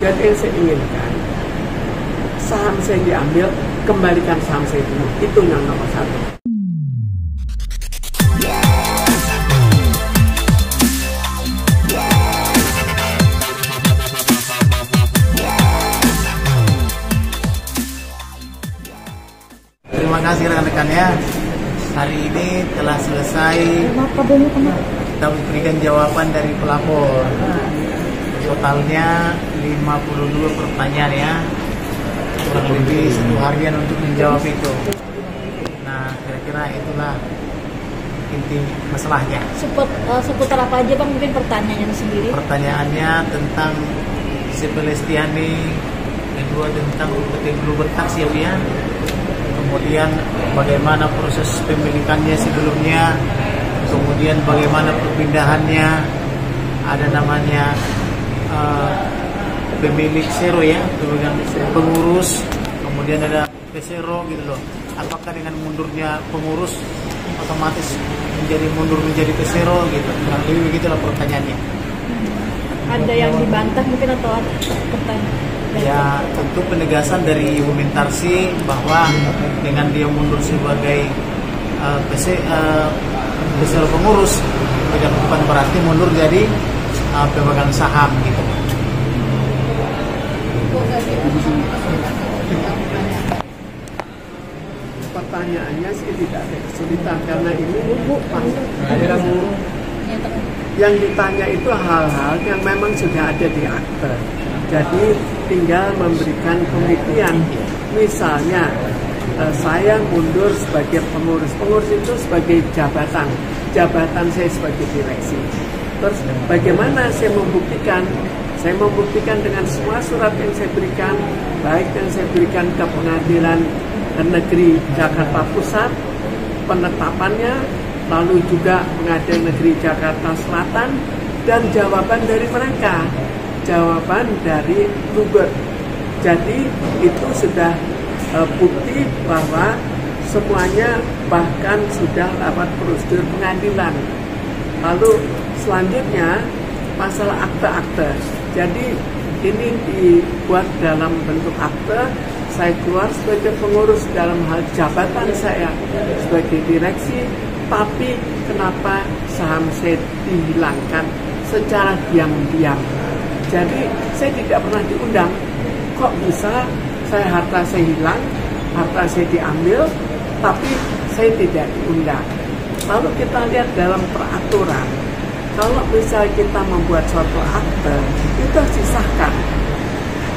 Dan yang saya inginkan, saham saya diambil, kembalikan saham saya dulu. Itu yang nomor satu. Terima kasih rekan-rekannya. Hari ini telah selesai. Kita berikan jawaban dari pelapor. Totalnya 52 pertanyaan ya. Kurang lebih 1 harian untuk menjawab itu. Nah, kira-kira itulah inti masalahnya. Seputar apa aja Bang, mungkin pertanyaannya sendiri? Pertanyaannya tentang si Pelestiani, kedua tentang UPT Blue Bertax ya Bu ya. Kemudian bagaimana proses pemilikannya sebelumnya, kemudian bagaimana perpindahannya, ada namanya pemilik zero ya, pemegang pengurus, kemudian ada pesero gitu loh. Apakah dengan mundurnya pengurus otomatis mundur menjadi pesero gitu? Nah, lebih begitulah pertanyaannya. Ada yang dibantah mungkin atau ada pertanyaan? Ya, tentu penegasan dari Ibu Mintarsi bahwa dengan dia mundur sebagai pesero pengurus, bukan berarti mundur jadi pemegang saham gitu. Pertanyaannya sih tidak ada kesulitan karena ini yang ditanya itu hal-hal yang memang sudah ada di akte. Jadi tinggal memberikan pembuktian. Misalnya saya mundur sebagai pengurus. Pengurus itu sebagai jabatan saya sebagai direksi. Terus bagaimana saya membuktikan? Saya membuktikan dengan semua surat yang saya berikan, baik yang saya berikan ke Pengadilan Negeri Jakarta Pusat, penetapannya, lalu juga Pengadilan Negeri Jakarta Selatan, dan jawaban dari mereka, jawaban dari Luber. Jadi itu sudah bukti bahwa semuanya bahkan sudah dapat prosedur pengadilan. Lalu selanjutnya masalah akte-akte. Jadi ini dibuat dalam bentuk akte. Saya keluar sebagai pengurus dalam hal jabatan saya sebagai direksi, tapi kenapa saham saya dihilangkan secara diam-diam? Jadi saya tidak pernah diundang. Kok bisa harta saya hilang, harta saya diambil, tapi saya tidak diundang? Lalu kita lihat dalam peraturan, kalau misalnya kita membuat suatu akte, itu harus disahkan.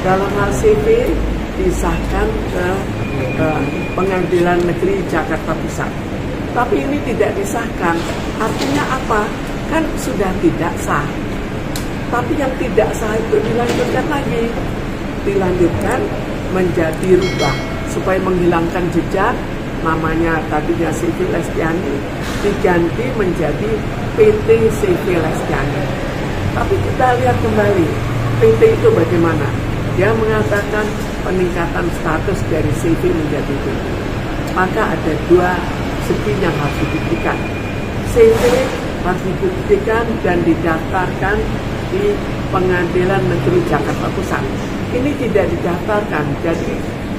Dalam hal CV, disahkan ke Pengadilan Negeri Jakarta Pusat. Tapi ini tidak disahkan. Artinya apa? Kan sudah tidak sah. Tapi yang tidak sah itu dilanjutkan lagi. Dilanjutkan menjadi rubah. Supaya menghilangkan jejak, namanya tadinya CV Lestiani, diganti menjadi PT CV Lestiani. Tapi kita lihat kembali, PT itu bagaimana? Dia mengatakan peningkatan status dari CV menjadi PT. Maka ada dua segi yang harus dibuktikan. CV harus dibuktikan dan didaftarkan di Pengadilan Negeri Jakarta Pusat. Ini tidak didaftarkan, jadi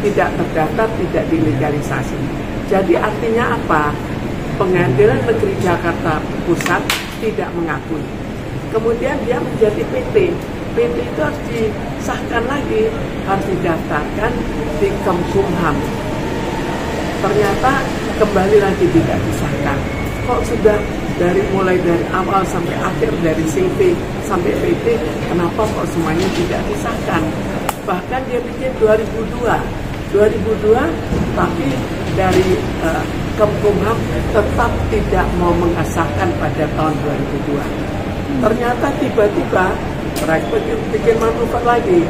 tidak terdaftar, tidak dilegalisasi. Jadi artinya apa? Pengadilan Negeri Jakarta Pusat tidak mengakui. Kemudian dia menjadi PT. PT itu harus disahkan lagi, harus didaftarkan di Kemkumham. Ternyata kembali lagi tidak disahkan. Kok sudah mulai dari awal sampai akhir, dari CV sampai PT, kenapa kok semuanya tidak disahkan? Bahkan dia bikin 2002, tapi dari Kemkumham tetap tidak mau mengesahkan pada tahun 2002. Ternyata tiba-tiba bikin manuver lagi.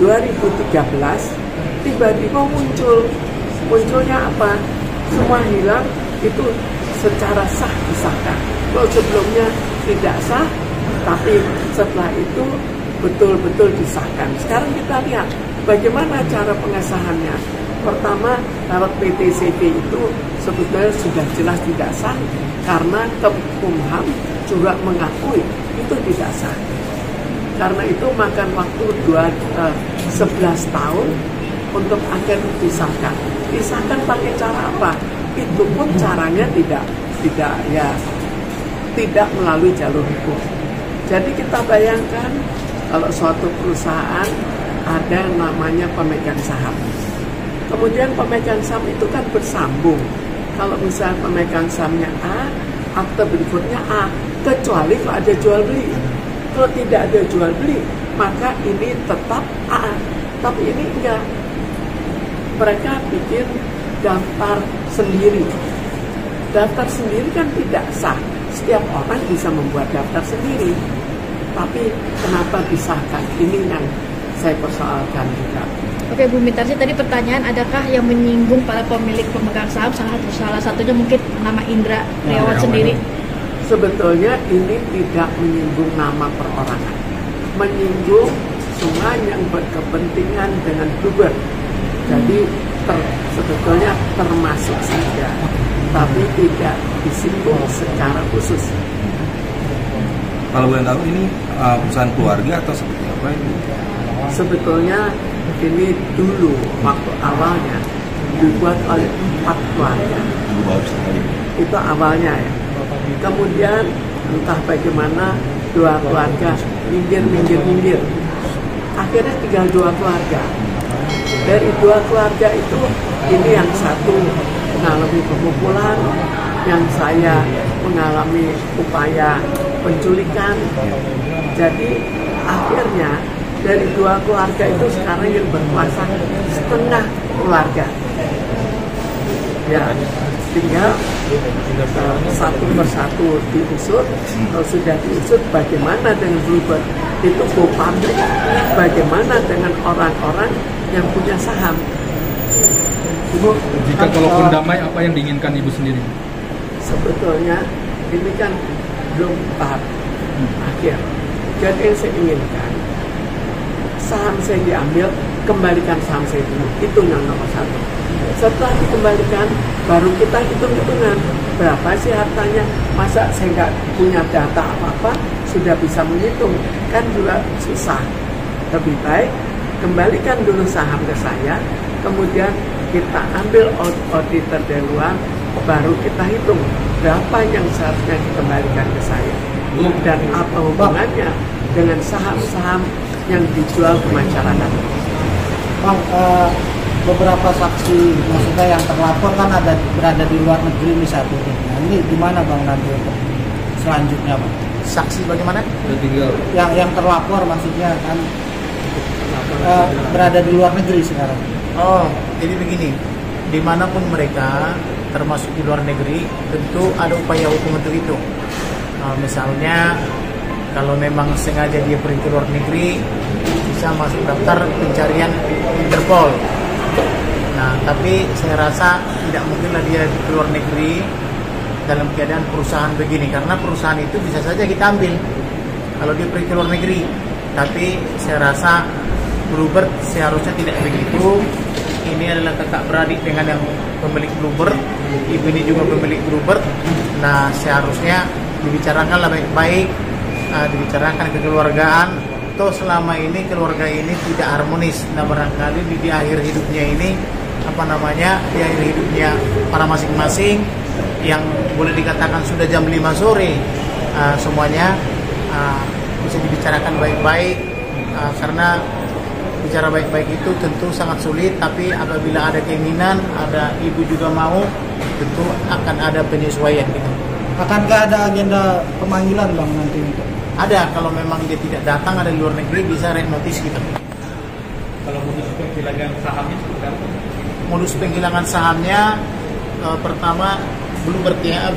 2013 tiba-tiba munculnya apa? Semua hilang, itu secara sah disahkan. Kalau sebelumnya tidak sah, tapi setelah itu betul-betul disahkan. Sekarang kita lihat bagaimana cara pengesahannya. Pertama, lewat PTCP itu sebetulnya sudah jelas tidak sah karena Kemkumham juga mengakui itu tidak sah. Karena itu makan waktu 11 tahun untuk akhirnya dipisahkan. Pisahkan pakai cara apa? Itu pun caranya tidak melalui jalur hukum. Jadi kita bayangkan kalau suatu perusahaan ada yang namanya pemegang saham. Kemudian pemegang saham itu kan bersambung. Kalau misalnya pemegang sahamnya A, akte berikutnya A, kecuali kalau ada jual beli. Kalau tidak ada jual beli, maka ini tetap A. Tapi ini enggak. Mereka bikin daftar sendiri. Daftar sendiri kan tidak sah. Setiap orang bisa membuat daftar sendiri. Tapi kenapa disahkan? Ini yang saya persoalkan juga. Oke, Bu Mintarsi, tadi pertanyaan, adakah yang menyinggung para pemilik pemegang saham? Salah satunya mungkin nama Indra Priawan sendiri. Sebetulnya ini tidak menyinggung nama perorangan, menyinggung semua yang berkepentingan dengan Bluebird. Jadi sebetulnya termasuk saja, tapi tidak disinggung secara khusus. Kalau boleh tahu ini perusahaan keluarga atau seperti apa ini? Sebetulnya ini dulu waktu awalnya dibuat oleh 4 keluarga. Itu awalnya ya. Kemudian entah bagaimana 2 keluarga minggir. Akhirnya tinggal 2 keluarga. Dari 2 keluarga itu, ini yang satu mengalami pemukulan, yang saya mengalami upaya penculikan. Jadi akhirnya dari 2 keluarga itu sekarang yang berkuasa setengah keluarga. Ya, tinggal satu persatu diusut. Kalau sudah diusut, bagaimana dengan Bluebird? Itu go public. Bagaimana dengan orang-orang yang punya saham? Ibu, jika kalaupun damai, apa yang diinginkan Ibu sendiri? Sebetulnya ini kan belum tahap akhir. Jadi yang saya inginkan, saham saya diambil, kembalikan saham saya dulu. Itu yang nomor 1. Setelah dikembalikan, baru kita hitung-hitungan berapa sih hartanya. Masa saya nggak punya data apa-apa sudah bisa menghitung, kan juga susah. Lebih baik kembalikan dulu saham ke saya, kemudian kita ambil auditor dari luar, baru kita hitung berapa yang seharusnya dikembalikan ke saya dan apa hubungannya dengan saham-saham yang dijual ke masyarakat. Bang, beberapa saksi, maksudnya yang terlapor kan berada di luar negeri nih saat ini. Nah, ini gimana Bang nanti untuk selanjutnya, Bang? Saksi bagaimana? Yang terlapor maksudnya kan berada di luar negeri sekarang. Oh, jadi begini, dimanapun mereka, termasuk di luar negeri, tentu ada upaya hukum untuk itu. Misalnya, kalau memang sengaja dia pergi ke luar negeri, bisa masuk daftar pencarian Interpol. Nah, tapi saya rasa tidak mungkinlah dia ke luar negeri dalam keadaan perusahaan begini, karena perusahaan itu bisa saja kita ambil kalau dia pergi ke luar negeri. Tapi saya rasa Bluebird seharusnya tidak begitu. Ini adalah kakak beradik dengan yang pemilik Bluebird, ibu ini juga pemilik Bluebird. Nah, seharusnya dibicarakanlah baik-baik, dibicarakan kekeluargaan. Toh selama ini keluarga ini tidak harmonis. Nah, barangkali di akhir hidupnya ini di akhir hidupnya para masing-masing yang boleh dikatakan sudah jam 5 sore, semuanya bisa dibicarakan baik-baik, karena bicara baik-baik itu tentu sangat sulit, tapi apabila ada keinginan, ada ibu juga mau, tentu akan ada penyesuaian gitu. Akankah ada agenda pemanggilan Bang nanti untuk? Ada, kalau memang dia tidak datang, ada di luar negeri, bisa red notice gitu. Kalau modus penghilangan sahamnya seperti apa? Modus penghilangan sahamnya, pertama Bluebird ya,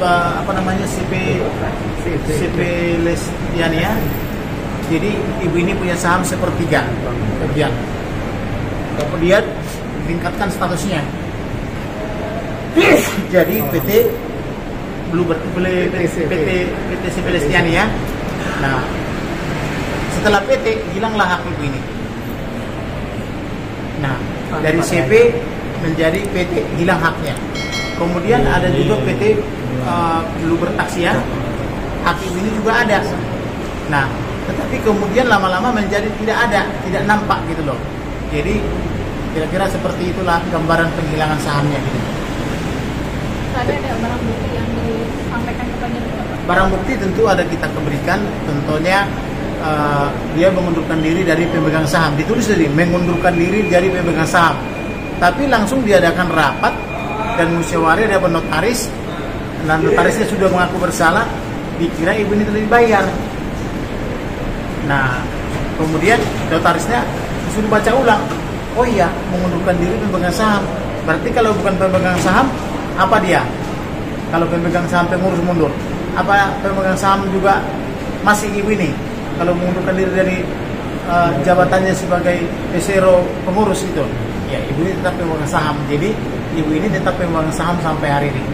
CP Lestiania. Jadi ibu ini punya saham sepertiga, kemudian tingkatkan statusnya. Jadi PT Bluebird, PT CP Lestiania. Nah, setelah PT hilanglah hak ibu ini. Nah, dari CP menjadi PT hilang haknya. Kemudian ada juga PT Bluebird Taxi ya, hak ibu ini juga ada. Nah, tetapi kemudian lama-lama menjadi tidak nampak gitu loh. Jadi kira-kira seperti itulah gambaran penghilangan sahamnya gitu. Tadi ada barang bukti yang disampaikan kepada Bapak? Barang bukti tentu ada kita berikan, contohnya dia mengundurkan diri dari pemegang saham, ditulis tadi mengundurkan diri dari pemegang saham, tapi langsung diadakan rapat dan musyawarah ada notaris, dan notarisnya sudah mengaku bersalah, dikira ibu ini telah dibayar. Nah kemudian notarisnya suruh baca ulang, oh iya mengundurkan diri pemegang saham, berarti kalau bukan pemegang saham apa dia? Kalau pemegang saham pengurus mundur, apa pemegang saham juga masih ibu ini? Kalau mengundurkan diri dari jabatannya sebagai pesero pengurus itu, ya ibu ini tetap pemegang saham. Jadi ibu ini tetap pemegang saham sampai hari ini.